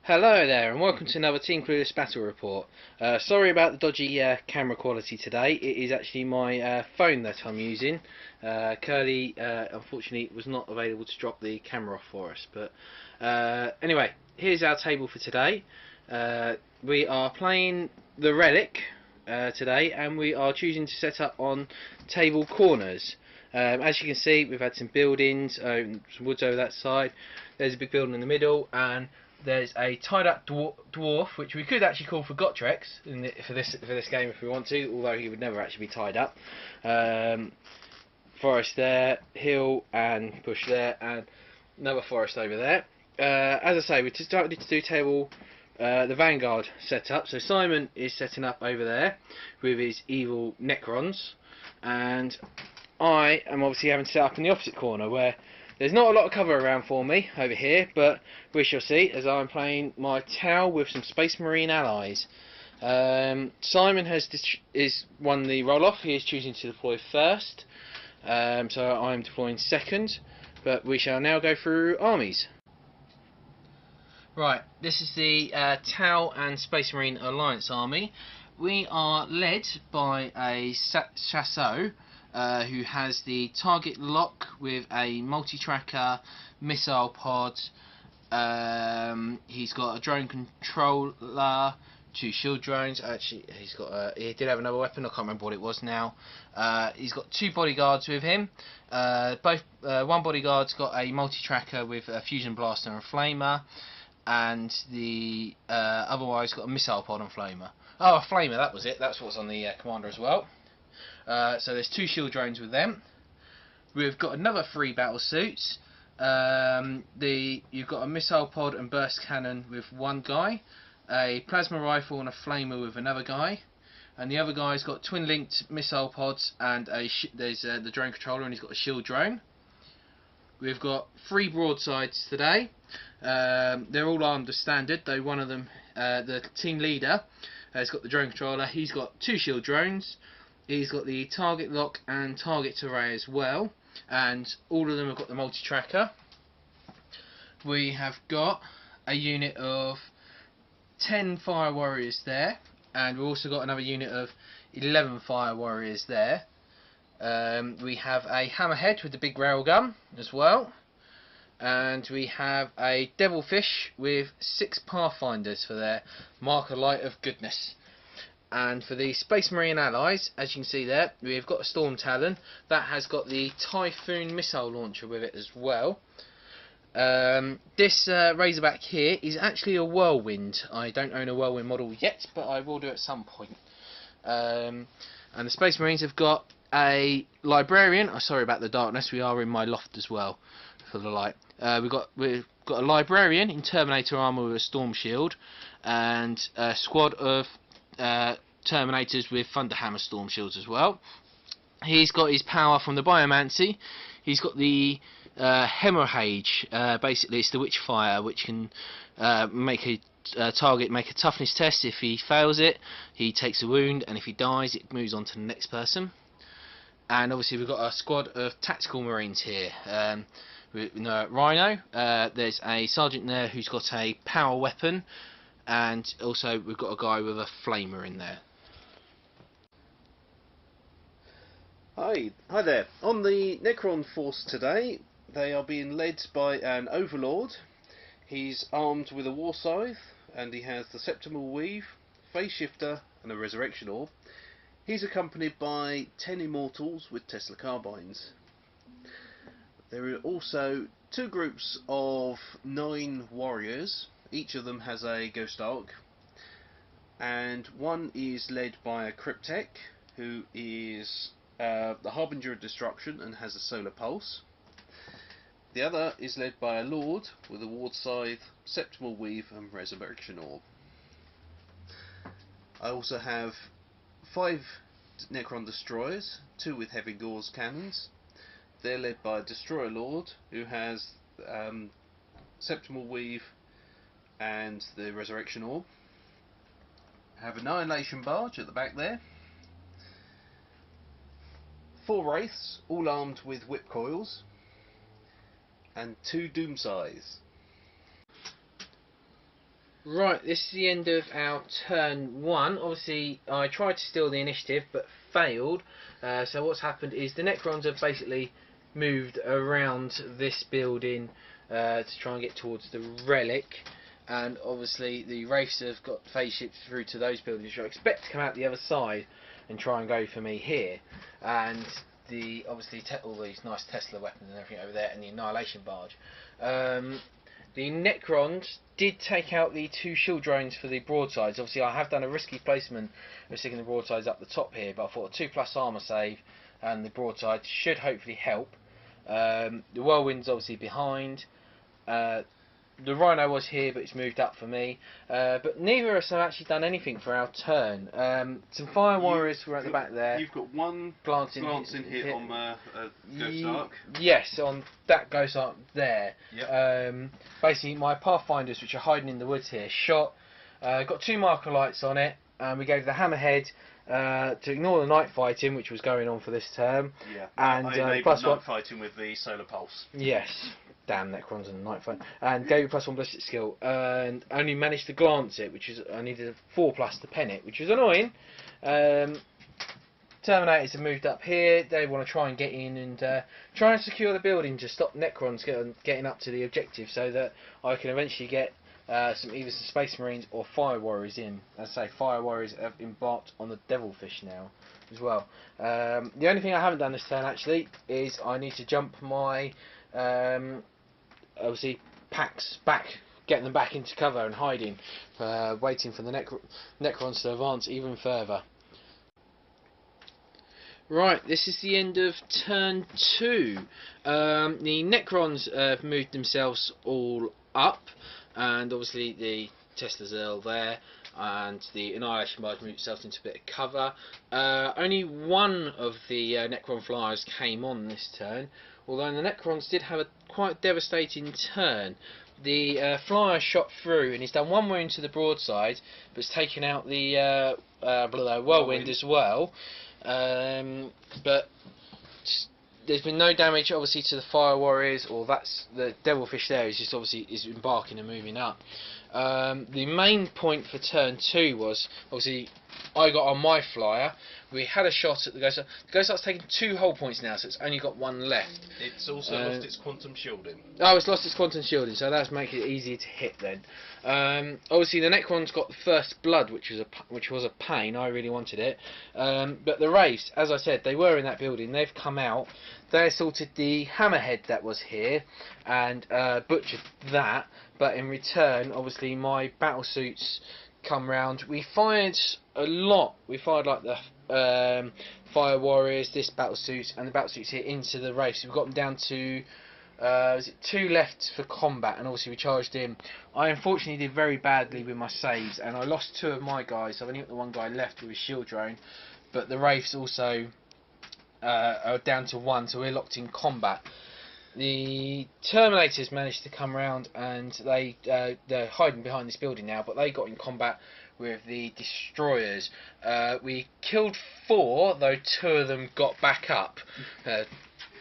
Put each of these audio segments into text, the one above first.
Hello there, and welcome to another Team Clueless Battle Report. Sorry about the dodgy camera quality today. It is actually my phone that I'm using. Curly, unfortunately, was not available to drop the camera off for us. But anyway, here's our table for today. We are playing the Relic today, and we are choosing to set up on table corners. As you can see, we've had some buildings, some woods over that side. There's a big building in the middle, and there's a tied up dwarf, which we could actually call for Gottrex for this game if we want to, although he would never actually be tied up. Forest there, hill and bush there, and another forest over there. As I say, we started to do table the Vanguard setup. So Simon is setting up over there with his evil Necrons, and I am obviously having to set up in the opposite corner where there's not a lot of cover around for me over here, but we shall see as I'm playing my Tau with some Space Marine allies. Simon has won the roll-off. He is choosing to deploy first, so I'm deploying second, but we shall now go through armies. Right, this is the Tau and Space Marine Alliance army. We are led by a Chasseur, who has the target lock with a multi-tracker missile pod. He's got a drone controller, 2 shield drones. Actually, he did have another weapon. I can't remember what it was now. He's got 2 bodyguards with him. One bodyguard's got a multi-tracker with a fusion blaster and a flamer, and the otherwise got a missile pod and flamer. Oh, a flamer, that was it. That's what's on the commander as well. So there's 2 shield drones with them. We've got another 3 battle suits. You've got a missile pod and burst cannon with one guy, a plasma rifle and a flamer with another guy, and the other guy's got twin linked missile pods and there's the drone controller, and he's got a shield drone. We've got 3 broadsides today. They're all armed as standard, though one of them, the team leader, has got the drone controller. He's got 2 shield drones. He's got the target lock and target array as well, and all of them have got the multi-tracker. We have got a unit of 10 fire warriors there, and we've also got another unit of 11 fire warriors there. We have a hammerhead with the big railgun as well, and we have a devilfish with 6 pathfinders for their marker light of goodness. And for the Space Marine allies, as you can see there, we've got a Storm Talon that has got the Typhoon missile launcher with it as well. This Razorback here is actually a Whirlwind. I don't own a Whirlwind model yet, but I will do at some point. And the Space Marines have got a Librarian. Oh, sorry about the darkness. We are in my loft as well for the light. We've got a Librarian in Terminator armor with a Storm Shield, and a squad of Terminators with Thunderhammer Storm Shields as well. He's got his power from the Biomancy. He's got the Hemorrhage. Basically, it's the Witchfire, which can make a target make a toughness test. If he fails it, he takes a wound, and if he dies, it moves on to the next person. And obviously, we've got a squad of Tactical Marines here. Rhino. There's a sergeant there who's got a power weapon, and also we've got a guy with a flamer in there. Hi there. On the Necron force today, they are being led by an Overlord. He's armed with a War Scythe, and he has the Septimal Weave, Phase Shifter, and a Resurrection Orb. He's accompanied by 10 Immortals with Tesla Carbines. There are also 2 groups of 9 Warriors. Each of them has a Ghost Arc, and one is led by a Cryptek, who is the Harbinger of Destruction and has a Solar Pulse. The other is led by a Lord with a Ward Scythe, Septimal Weave and Resurrection Orb. I also have 5 Necron Destroyers, 2 with Heavy Gauze cannons. They're led by a Destroyer Lord who has Septimal Weave and the Resurrection Orb. I have Annihilation Barge at the back there. 4 Wraiths, all armed with Whip Coils. And 2 Doomsize. Right, this is the end of our turn 1. Obviously, I tried to steal the initiative, but failed. So what's happened is the Necrons have basically moved around this building to try and get towards the Relic. And obviously the Wraiths have got phase ships through to those buildings, which I expect to come out the other side and try and go for me here. And obviously all these nice Tesla weapons and everything over there, and the Annihilation Barge. The Necrons did take out the 2 shield drones for the broadsides. Obviously I have done a risky placement of sticking the broadsides up the top here, but I thought a 2+ armour save and the broadside should hopefully help. The Whirlwind's obviously behind. The Rhino was here, but it's moved up for me. But neither of us have actually done anything for our turn. Some Fire Warriors were at the back there. You've got one glancing hit on Ghost Ark. Yes, on that Ghost Ark there. Yep. Basically, my Pathfinders, which are hiding in the woods here, shot. Got 2 marker lights on it, and we gave the Hammerhead to ignore the night fighting, which was going on for this term. Yeah. And I enabled night fighting with the solar pulse. Yes. Damn Necrons and Night Fight, and gave it +1 ballistic skill, and only managed to glance it, which is I needed a 4+ to pen it, which was annoying. Terminators have moved up here. They want to try and get in and try and secure the building to stop Necrons getting up to the objective, so that I can eventually get either some Space Marines or Fire Warriors in. As I say, Fire Warriors have embarked on the Devilfish now as well. The only thing I haven't done this turn actually is I need to jump my obviously packs back, getting them back into cover and hiding, waiting for the Necrons to advance even further. Right, this is the end of turn 2. The Necrons have moved themselves all up, and obviously the Teslas are all there, and the Annihilation Barge moved itself into a bit of cover. Only one of the Necron flyers came on this turn, although the Necrons did have a quite devastating turn. The flyer shot through and he's done 1 wound to the broadside, but it's taken out the Whirlwind as well. But there's been no damage obviously to the Fire Warriors, or that's the Devilfish there is just obviously is embarking and moving up. The main point for turn 2 was obviously I got on my flyer. We had a shot at the Ghost Ark. The Ghost Ark's taken 2 hull points now, so it's only got 1 left. It's also lost its quantum shielding. Oh, it's lost its quantum shielding, so that's making it easier to hit then. Obviously, the Necrons got the first blood, which was a pain. I really wanted it. But the Wraiths, as I said, they were in that building. They've come out. They assaulted the Hammerhead that was here and butchered that. But in return, obviously, my battle suits come round. We fired a lot. We fired like the Fire Warriors, this battle suit, and the battle suits here into the Wraiths. We've got them down to was it 2 left for combat, and obviously we charged in. I unfortunately did very badly with my saves, and I lost 2 of my guys. So I've only got the 1 guy left with his shield drone, but the Wraiths also are down to 1, so we're locked in combat. The Terminators managed to come around, and they're hiding behind this building now, but they got in combat with the Destroyers. We killed 4, though 2 of them got back up.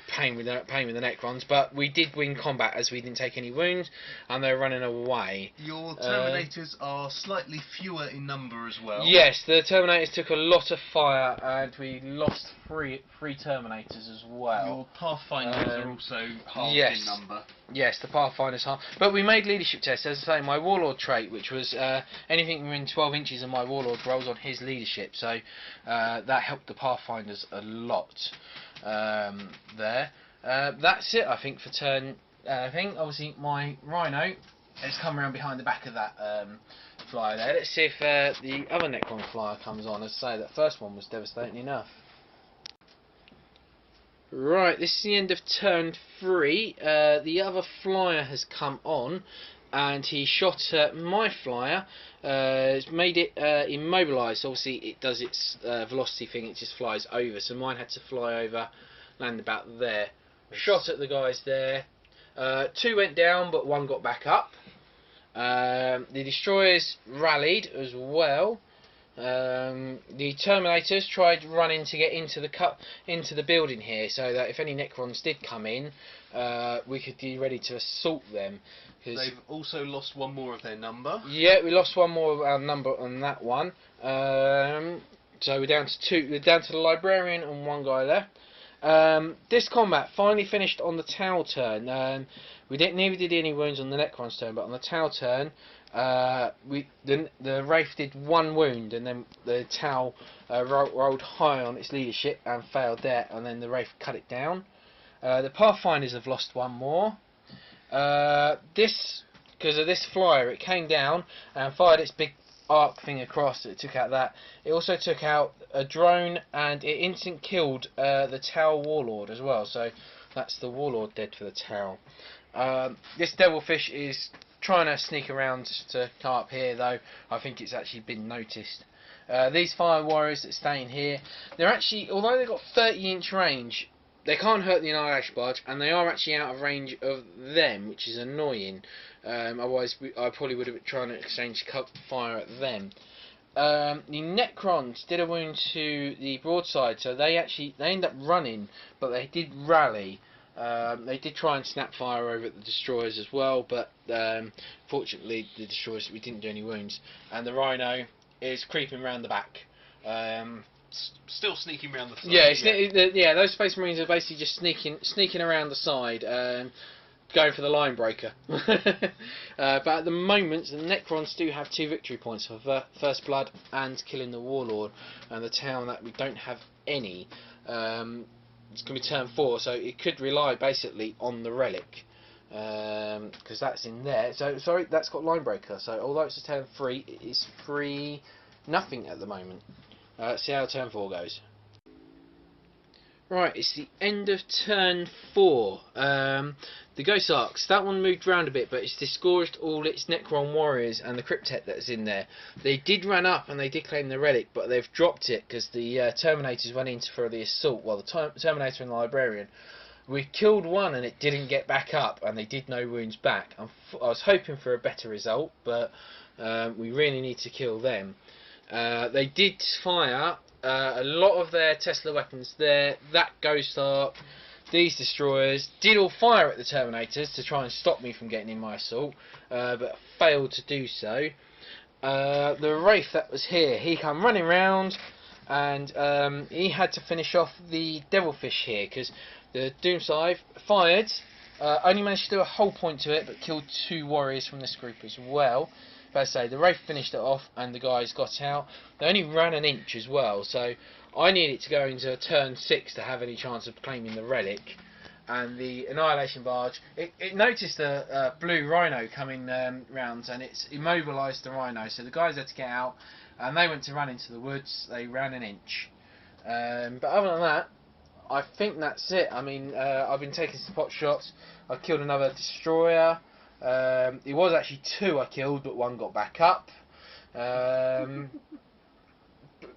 Pain with the Necrons, but we did win combat as we didn't take any wounds and they're running away. Your Terminators are slightly fewer in number as well. Yes, the Terminators took a lot of fire and we lost three Terminators as well. Your Pathfinders are also halved in number. Yes, the Pathfinders halved. But we made leadership tests. As I say, my Warlord trait, which was anything within 12 inches of my Warlord rolls on his leadership, so that helped the Pathfinders a lot. There. That's it, I think, for turn. Obviously, my Rhino has come around behind the back of that flyer there. Let's see if the other Necron flyer comes on. As I say, that first one was devastating enough. Right, this is the end of turn 3. The other flyer has come on, and he shot at my flyer. It's made it immobilised. Obviously, it does its velocity thing. It just flies over. So mine had to fly over, land about there. Shot at the guys there. 2 went down, but 1 got back up. The Destroyers rallied as well. The Terminators tried running to get into the building here, so that if any Necrons did come in, we could be ready to assault them. They've also lost one more of their number. Yeah, we lost one more of our number on that one. So we're down to 2. We're down to the Librarian and one guy left. This combat finally finished on the Tau turn. We never did any wounds on the Necron's turn, but on the Tau turn, the Wraith did 1 wound, and then the Tau rolled high on its leadership and failed there, and then the Wraith cut it down. The Pathfinders have lost 1 more. Because of this flyer, it came down and fired its big arc thing across. It took out that. It also took out a drone, and it instant killed the Tau Warlord as well. So that's the Warlord dead for the Tau. This Devilfish is trying to sneak around to come up here, though I think it's actually been noticed. These Fire Warriors that stay in here, they're actually, although they've got 30-inch range, they can't hurt the Annihilation Barge, and they are actually out of range of them, which is annoying. Otherwise, I probably would have been trying to exchange fire at them. The Necrons did a wound to the broadside, so they ended up running, but they did rally. They did try and snap fire over at the destroyers as well, but fortunately the destroyers, we didn't do any wounds. And the Rhino is creeping around the back. Still sneaking around the side. Yeah, those Space Marines are basically just sneaking around the side, going for the line breaker. But at the moment, the Necrons do have 2 victory points for First Blood and killing the Warlord, and the town that we don't have any. It's going to be turn 4, so it could rely basically on the Relic, because that's in there. So sorry, that's got line breaker. So although it's a turn 3, it is 3-0 at the moment. Let's see how turn 4 goes. Right, it's the end of turn 4. The Ghost Arcs, that one moved around a bit, but it's disgorged all its Necron warriors and the Cryptet that's in there. They did run up and they did claim the Relic, but they've dropped it because the Terminators went in for the assault, while the Terminator and the Librarian. We killed one and it didn't get back up, and they did no wounds back. I was hoping for a better result, but we really need to kill them. They did fire a lot of their Tesla weapons there. That Ghost Arc, these destroyers did all fire at the Terminators to try and stop me from getting in my assault, but failed to do so. The Wraith that was here, he come running round, and he had to finish off the Devilfish here, because the Doomscythe fired, only managed to do a whole point to it, but killed 2 warriors from this group as well. But as I say, the Wraith finished it off and the guys got out. They only ran an inch as well, so I needed to go into turn 6 to have any chance of claiming the Relic. And the Annihilation Barge, it noticed a blue Rhino coming round, and it's immobilised the Rhino, so the guys had to get out, and they went to run into the woods. They ran an inch. But other than that, I think that's it. I mean, I've been taking some pot shots. I killed another destroyer. It was actually 2 I killed, but 1 got back up.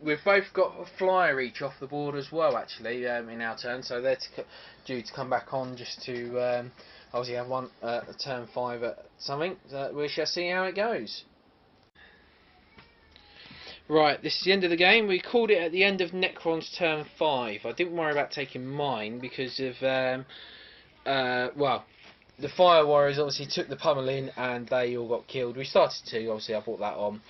We've both got a flyer each off the board as well, actually, in our turn, so they're due to come back on just to obviously have one turn 5 at something. So we shall see how it goes. Right, this is the end of the game. We called it at the end of Necron's turn 5. I didn't worry about taking mine because of, well, the Fire Warriors obviously took the pummeling and they all got killed. We started to, obviously I brought that on.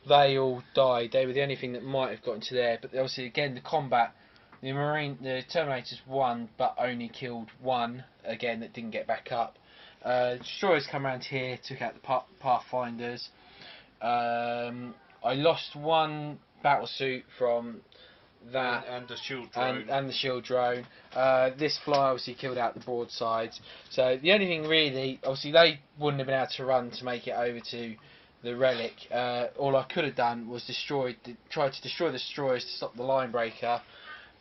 They all died. They were the only thing that might have got into there. But obviously again, the combat, the Terminators won, but only killed 1 again that didn't get back up. Destroyers come around here, took out the Pathfinders. I lost 1 battle suit from that, and the shield drone. And the shield drone. This fly obviously killed out the broadsides. So the only thing really, obviously they wouldn't have been able to run to make it over to the Relic. All I could have done was try to destroy the destroyers to stop the line breaker,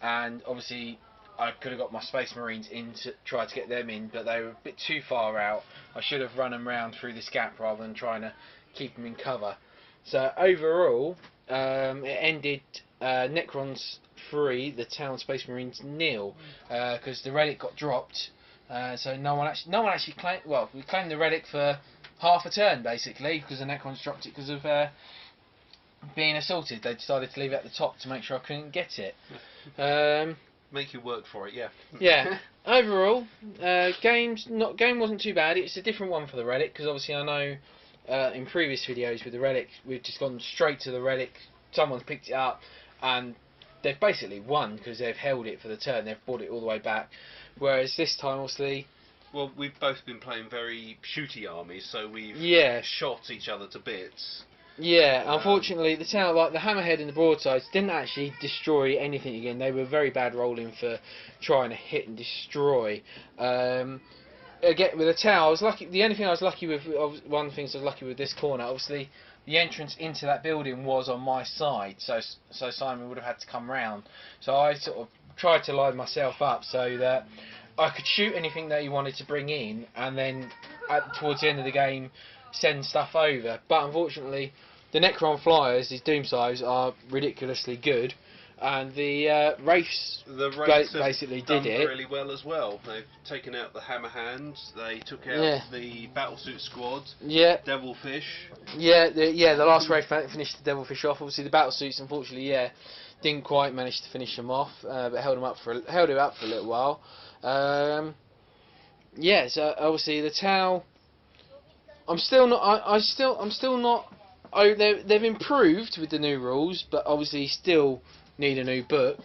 and obviously I could have got my Space Marines in to try to get them in, but they were a bit too far out. I should have run them round through this gap rather than trying to keep them in cover. So overall, it ended Necrons 3, the Tau and Space Marines 0, because the Relic got dropped. So no one actually claimed. Well, we claimed the Relic for half a turn basically, because the Necrons dropped it because of being assaulted, they decided to leave it at the top to make sure I couldn't get it. Make you work for it, yeah. Yeah. Overall, game wasn't too bad. It's a different one for the Relic, because obviously I know in previous videos with the Relic, we've just gone straight to the Relic. Someone's picked it up, and they've basically won because they've held it for the turn. They've brought it all the way back. Whereas this time, obviously, well, we've both been playing very shooty armies, so we've shot each other to bits. Yeah, unfortunately, the Tau, like the Hammerhead and the Broadsides, didn't actually destroy anything again. They were very bad rolling for trying to hit and destroy. Again, with the Tau, I was lucky. The only thing I was lucky with, one of the things I was lucky with this corner, obviously, the entrance into that building was on my side, so Simon would have had to come round. So I sort of tried to line myself up so that I could shoot anything that he wanted to bring in, and then towards the end of the game, send stuff over. But unfortunately, the Necron flyers, these Doomsides, are ridiculously good, and the Wraiths basically did it really well as well. They've taken out the Hammerhands, they took out the Battlesuit Squad, Devilfish. The last Wraith finished the Devilfish off. Obviously, the Battlesuits, unfortunately, didn't quite manage to finish them off, but held it up for a little while. So obviously the Tau, I'm still not. They've improved with the new rules, but obviously still need a new book.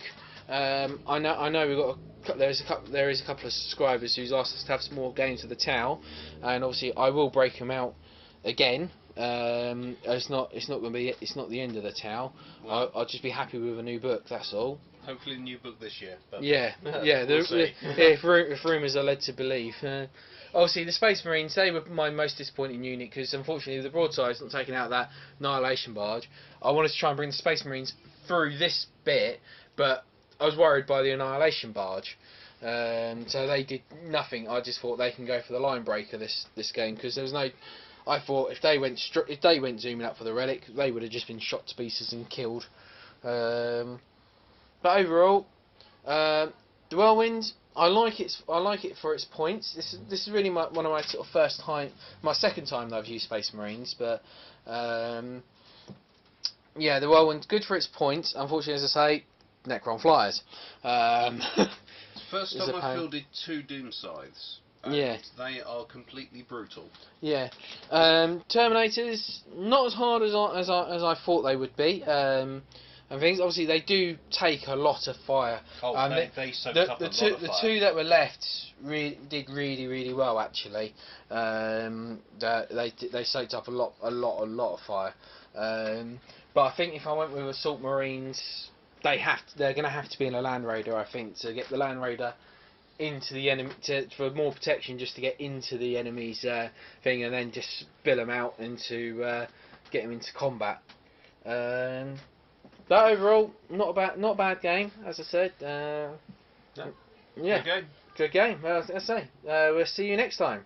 I know we've got there is a couple of subscribers who's asked us to have some more games of the Tau, and obviously I will break them out again. It's not the end of the Tau. Well, I'll just be happy with a new book. That's all. Hopefully a new book this year. But If rumours are led to believe. Obviously, the Space Marines, they were my most disappointing unit, because unfortunately the Broadside's not taking out that Annihilation Barge. I wanted to try and bring the Space Marines through this bit, but I was worried by the Annihilation Barge. So they did nothing. I just thought they can go for the line breaker this game, because there was no. I thought if they went zooming up for the Relic, they would have just been shot to pieces and killed. But overall, the Whirlwind, I like it for its points. This is really one of my sort of my second time that I've used Space Marines. But the Whirlwind's good for its points. Unfortunately, as I say, Necron flyers. First time I fielded 2 Doom Scythes. They are completely brutal. Yeah. Terminators, not as hard as I thought they would be. And things, obviously, they do take a lot of fire. They soaked up a lot of fire. The 2 that were left did really well, actually. They soaked up a lot of fire. But I think if I went with Assault Marines, they're going to have to be in a Land Raider, I think, to get the Land Raider into the enemy, for more protection, just to get into the enemy's thing, and then just spill them out into get them into combat. But overall, not a bad game, as I said. Good game. Good game. Well, as I say, we'll see you next time.